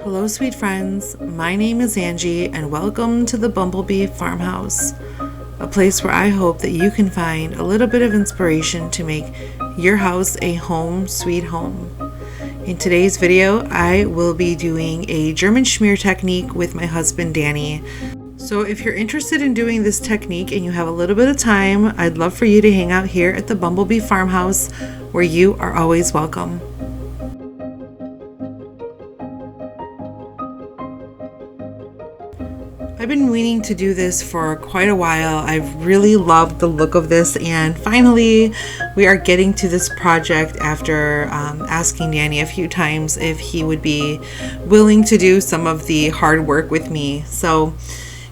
Hello sweet friends, my name is Angie and welcome to the Bumblebee Farmhouse, a place where I hope that you can find a little bit of inspiration to make your house a home sweet home. In today's video, I will be doing a German Schmear technique with my husband Danny. So if you're interested in doing this technique and you have a little bit of time, I'd love for you to hang out here at the Bumblebee Farmhouse where you are always welcome. I've been meaning to do this for quite a while. I've really loved the look of this, and finally we are getting to this project after asking Danny a few times if he would be willing to do some of the hard work with me. So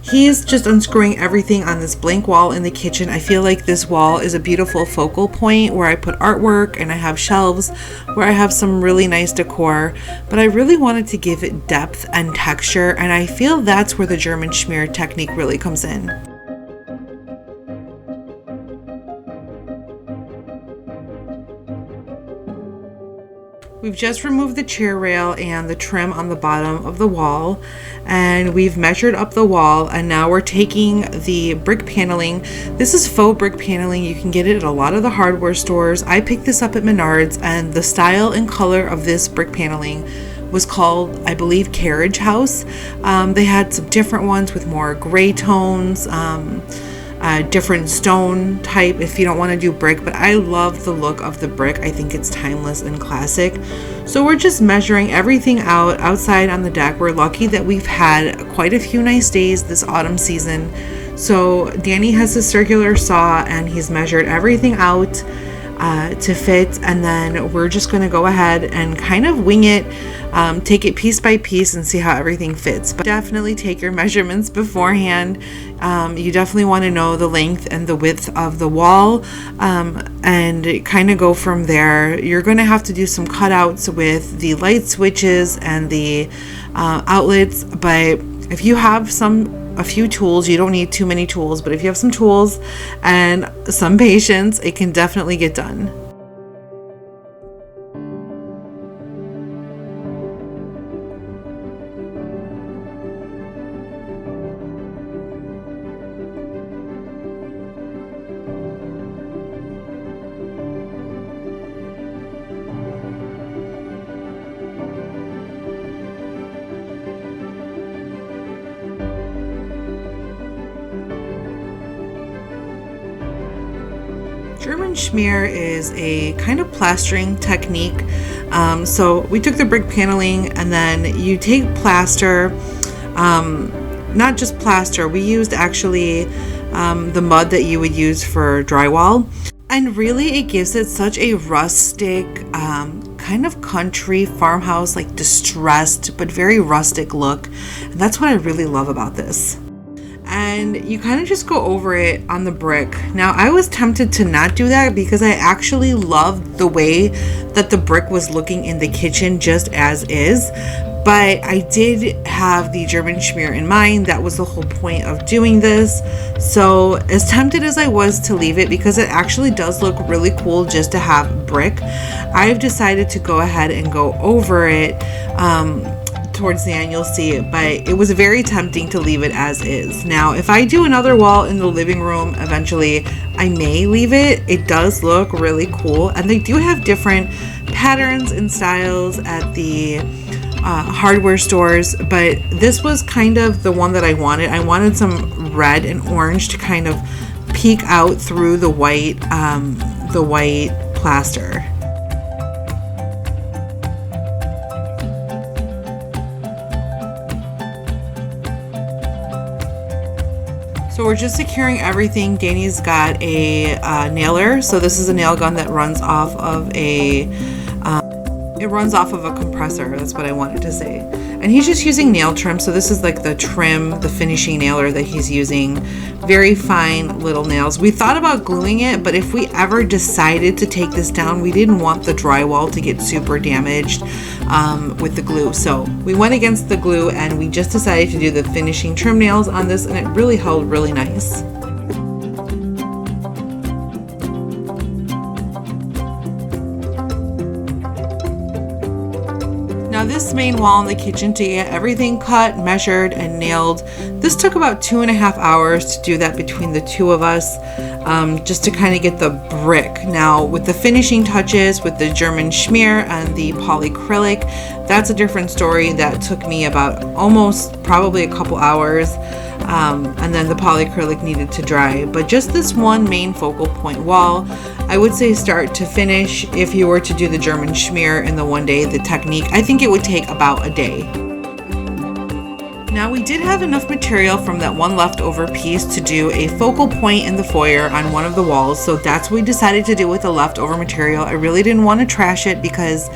he's just unscrewing everything on this blank wall in the kitchen. I feel like this wall is a beautiful focal point where I put artwork, and I have shelves where I have some really nice decor, but I really wanted to give it depth and texture, and I feel that's where the German Schmear technique really comes in. We've just removed the chair rail and the trim on the bottom of the wall, and we've measured up the wall, and now we're taking the brick paneling. This is faux brick paneling. You can get it at a lot of the hardware stores. I picked this up at Menards, and the style and color of this brick paneling was called, I believe, Carriage House. They had some different ones with more gray tones, different stone type if you don't want to do brick, but I love the look of the brick. I think it's timeless and classic. So we're just measuring everything out outside on the deck. We're lucky that we've had quite a few nice days this autumn season. So Danny has a circular saw and he's measured everything out to fit, and then we're just going to go ahead and kind of wing it, take it piece by piece and see how everything fits. But definitely take your measurements beforehand. You definitely want to know the length and the width of the wall, and kind of go from there. You're going to have to do some cutouts with the light switches and the outlets, but if you have a few tools, you don't need too many tools, but if you have some tools and some patience, it can definitely get done. German Schmear is a kind of plastering technique. So we took the brick paneling, and then you take plaster, not just plaster, we used actually the mud that you would use for drywall, and really it gives it such a rustic, kind of country farmhouse, like distressed but very rustic look, and that's what I really love about this. And you kind of just go over it on the brick. Now I was tempted to not do that because I actually loved the way that the brick was looking in the kitchen just as is, but I did have the German Schmear in mind. That was the whole point of doing this. So as tempted as I was to leave it, because it actually does look really cool just to have brick, I've decided to go ahead and go over it. Towards the end you'll see it, but it was very tempting to leave it as is. Now if I do another wall in the living room eventually, I may leave it. It does look really cool, and they do have different patterns and styles at the hardware stores, but this was kind of the one that I wanted. I wanted some red and orange to kind of peek out through the white plaster. So we're just securing everything. Danny's got a nailer. So this is a nail gun that runs off of a compressor. That's what I wanted to say. And he's just using nail trim. So this is like the trim, the finishing nailer that he's using. Very fine little nails. We thought about gluing it, but if we ever decided to take this down, we didn't want the drywall to get super damaged with the glue. So we went against the glue, and we just decided to do the finishing trim nails on this, and it really held really nice. Now this this main wall in the kitchen to get everything cut, measured, and nailed. This took about 2.5 hours to do that between the two of us, just to kind of get the brick. Now with the finishing touches with the German Schmear and the polyacrylic, that's a different story. That took me about almost probably a couple hours. And then the polyacrylic needed to dry. But just this one main focal point wall, I would say start to finish, if you were to do the German Schmear in the one day, the technique, I think it would take about a day. Now we did have enough material from that one leftover piece to do a focal point in the foyer on one of the walls, so that's what we decided to do with the leftover material. I really didn't want to trash it because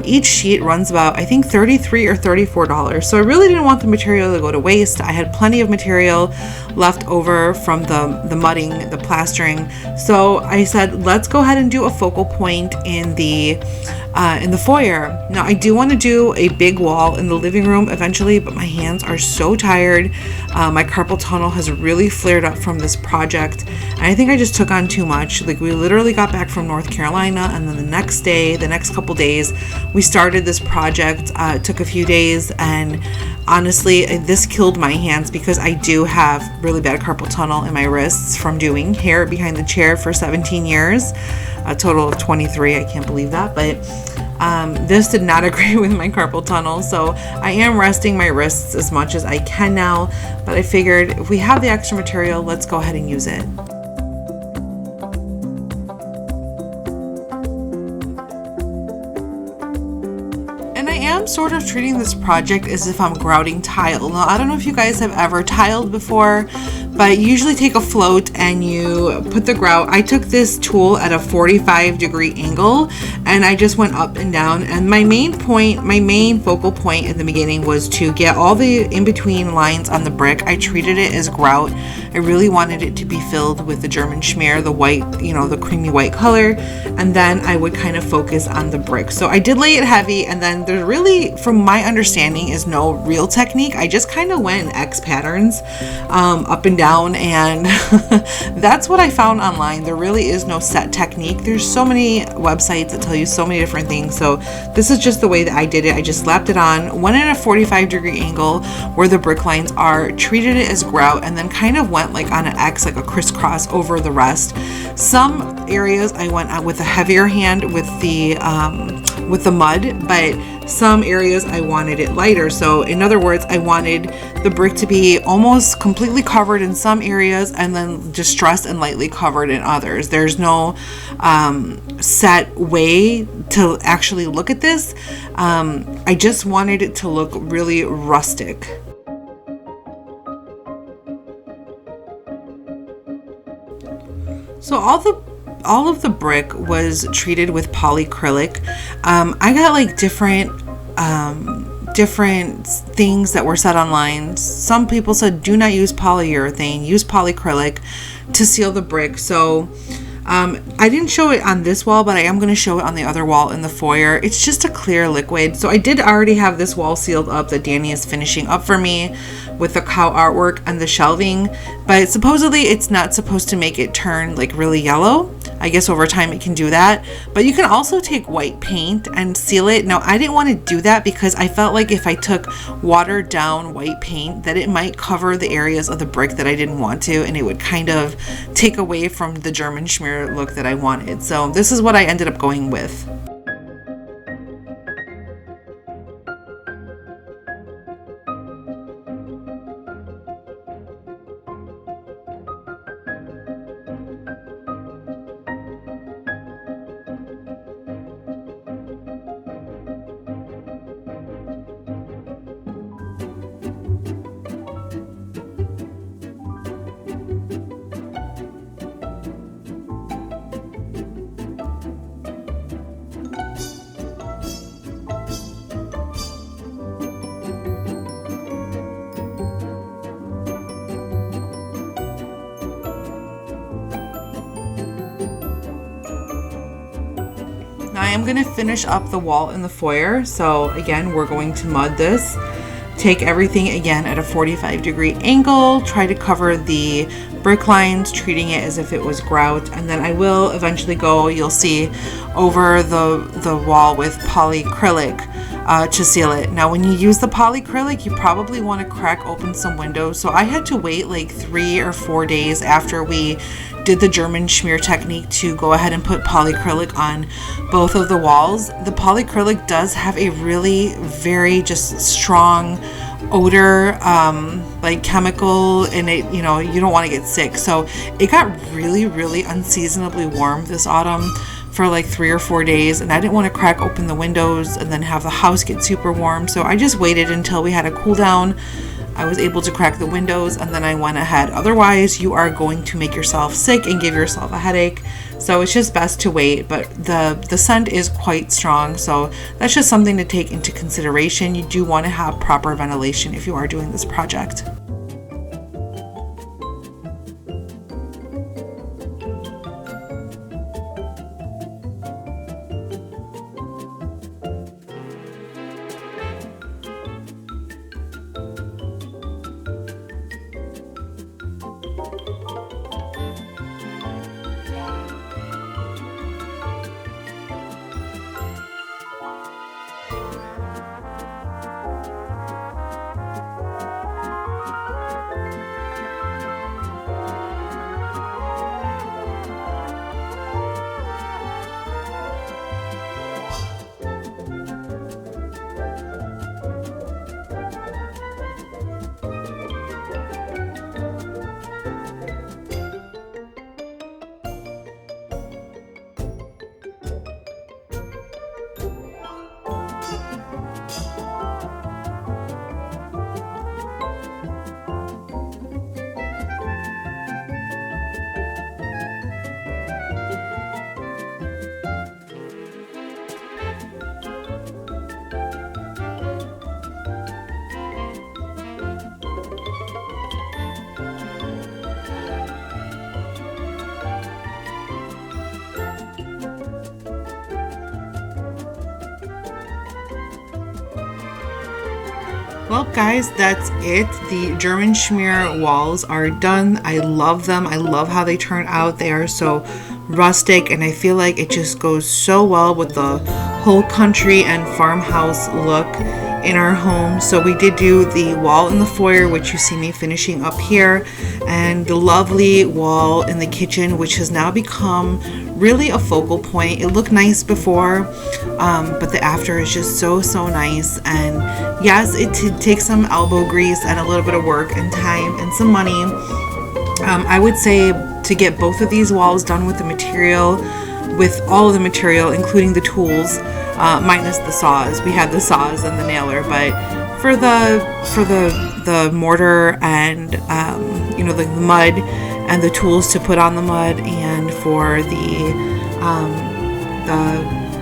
each sheet runs about, I think, $33 or $34, so I really didn't want the material to go to waste. I had plenty of material left over from the mudding, the plastering, so I said let's go ahead and do a focal point in the foyer. Now I do want to do a big wall in the living room eventually, but my hands are so tired. My carpal tunnel has really flared up from this project, and I think I just took on too much. Like, we literally got back from North Carolina, and then the next couple days, we started this project. It took a few days, and honestly, this killed my hands because I do have really bad carpal tunnel in my wrists from doing hair behind the chair for 17 years, a total of 23. I can't believe that, but this did not agree with my carpal tunnel, so I am resting my wrists as much as I can now, but I figured if we have the extra material, let's go ahead and use it. And I am sort of treating this project as if I'm grouting tile. Now, I don't know if you guys have ever tiled before, but you usually take a float and you put the grout. I took this tool at a 45-degree angle and I just went up and down, and my main focal point in the beginning was to get all the in-between lines on the brick. I treated it as grout. I really wanted it to be filled with the German Schmear, the white, the creamy white color, and then I would kind of focus on the brick. So I did lay it heavy, and then there really, from my understanding, is no real technique. I just kind of went in X patterns, up and down, and that's what I found online. There really is no set technique. There's so many websites that tell you so many different things, so this is just the way that I did it. I just slapped it on, went in a 45-degree angle where the brick lines are, treated it as grout, and then kind of went like on an X, like a crisscross over the rest. Some areas I went out with a heavier hand with the mud, but some areas I wanted it lighter. So in other words, I wanted the brick to be almost completely covered in some areas and then distressed and lightly covered in others. There's no set way to actually look at this. I just wanted it to look really rustic. So all of the brick was treated with polyacrylic. I got like different things that were said online. Some people said do not use polyurethane, use polyacrylic to seal the brick. So I didn't show it on this wall, but I am going to show it on the other wall in the foyer. It's just a clear liquid. So I did already have this wall sealed up that Danny is finishing up for me with the cow artwork and the shelving, but supposedly it's not supposed to make it turn like really yellow. I guess over time it can do that, but you can also take white paint and seal it. Now I didn't want to do that because I felt like if I took watered down white paint that it might cover the areas of the brick that I didn't want to, and it would kind of take away from the German Schmear look that I wanted. So this is what I ended up going with. Now I am going to finish up the wall in the foyer. So again, we're going to mud this. Take everything again at a 45-degree angle. Try to cover the brick lines, treating it as if it was grout. And then I will eventually go, you'll see, over the wall with polyacrylic. to seal it. Now when you use the polyacrylic, you probably want to crack open some windows. So I had to wait like 3 or 4 days after we did the German Schmear technique to go ahead and put polyacrylic on both of the walls. The polyacrylic does have a really very just strong odor, like chemical, and it, you know, you don't want to get sick. So it got really unseasonably warm this autumn for like 3 or 4 days, and I didn't want to crack open the windows and then have the house get super warm. So I just waited until we had a cool down. I was able to crack the windows, and then I went ahead. Otherwise, you are going to make yourself sick and give yourself a headache. So it's just best to wait, but the scent is quite strong. So that's just something to take into consideration. You do want to have proper ventilation if you are doing this project. Well guys, that's it. The German Schmear walls are done. I love them. I love how they turn out. They are so rustic, and I feel like it just goes so well with the whole country and farmhouse look in our home. So we did do the wall in the foyer, which you see me finishing up here, and the lovely wall in the kitchen, which has now become really a focal point. It looked nice before, but the after is just so nice. And yes, it takes some elbow grease and a little bit of work and time and some money. I would say to get both of these walls done with the material, with all of the material, including the tools, minus the saws. We had the saws and the nailer, but for the mortar and you know, the mud and the tools to put on the mud, and for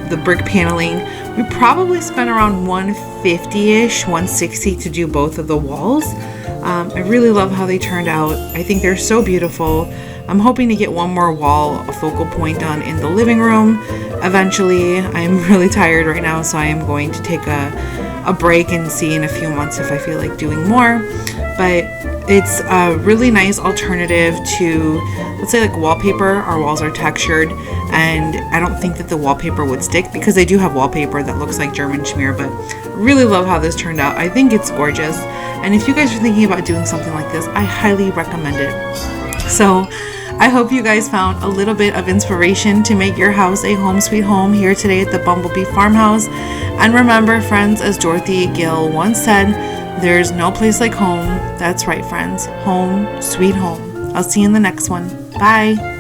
the brick paneling, we probably spent around $150-ish, $160 to do both of the walls. I really love how they turned out. I think they're so beautiful. I'm hoping to get one more wall, a focal point done in the living room eventually. I'm really tired right now, so I am going to take a break and see in a few months if I feel like doing more. But it's a really nice alternative to, let's say, like wallpaper. Our walls are textured, and I don't think that the wallpaper would stick, because they do have wallpaper that looks like German Schmear, but I really love how this turned out. I think it's gorgeous, and if you guys are thinking about doing something like this, I highly recommend it. So I hope you guys found a little bit of inspiration to make your house a home sweet home here today at the Bumblebee Farmhouse. And remember, friends, as Dorothy Gill once said, there's no place like home. That's right, friends. Home, sweet home. I'll see you in the next one. Bye.